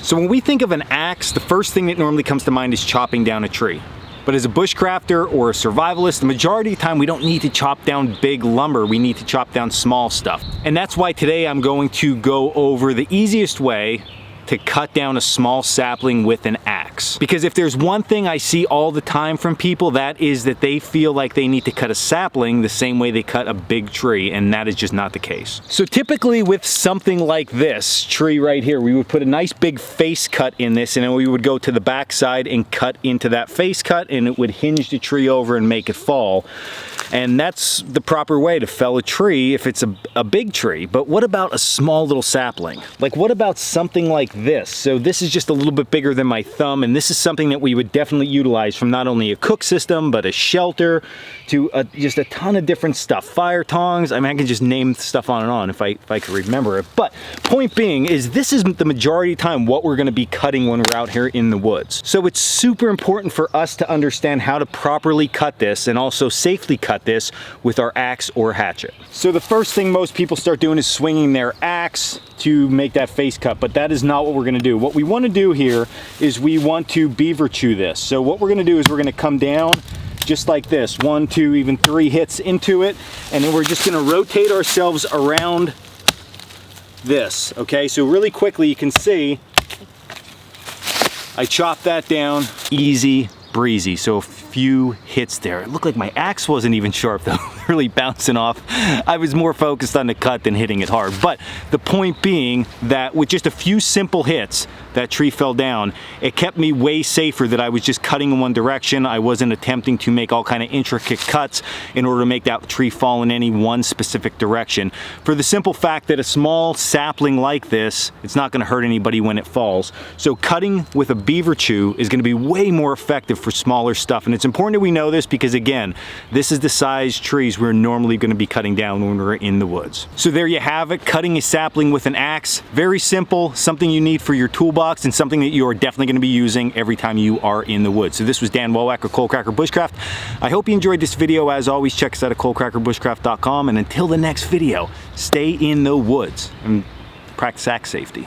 So when we think of an axe, the first thing that normally comes to mind is chopping down a tree. But as a bushcrafter or a survivalist, the majority of the time we don't need to chop down big lumber, we need to chop down small stuff. And that's why today I'm going to go over the easiest way to cut down a small sapling with an axe. Because if there's one thing I see all the time from people, that is that they feel like they need to cut a sapling the same way they cut a big tree, and that is just not the case. So typically with something like this tree right here, we would put a nice big face cut in this, and then we would go to the back side and cut into that face cut, and it would hinge the tree over and make it fall. And that's the proper way to fell a tree if it's a big tree. But what about a small little sapling? Like, what about something like this? So this is just a little bit bigger than my thumb, and this is something that we would definitely utilize from not only a cook system, but a shelter, to just a ton of different stuff. Fire tongs, I mean, I can just name stuff on and on if I could remember it. But point being is this is the majority of the time what we're gonna be cutting when we're out here in the woods. So it's super important for us to understand how to properly cut this and also safely cut this with our axe or hatchet. So the first thing most people start doing is swinging their axe to make that face cut, but that is not what we're gonna do. What we wanna do here is we want to beaver chew this. So what we're gonna do is we're gonna come down just like this, 1, 2, even 3 hits into it, and then we're just gonna rotate ourselves around this, okay? So really quickly you can see I chopped that down, easy breezy. So a few hits there. It looked like my axe wasn't even sharp though, really bouncing off. I was more focused on the cut than hitting it hard. But the point being that with just a few simple hits, that tree fell down. It kept me way safer that I was just cutting in one direction. I wasn't attempting to make all kind of intricate cuts in order to make that tree fall in any one specific direction. For the simple fact that a small sapling like this, it's not gonna hurt anybody when it falls. So cutting with a beaver chew is gonna be way more effective for smaller stuff. And it's important that we know this because again, this is the size trees we're normally gonna be cutting down when we're in the woods. So there you have it, cutting a sapling with an axe. Very simple, something you need for your toolbox and something that you are definitely going to be using every time you are in the woods. So this was Dan Wowack of Coalcracker Bushcraft. I hope you enjoyed this video. As always, check us out at coalcrackerbushcraft.com, and until the next video, stay in the woods and practice axe safety.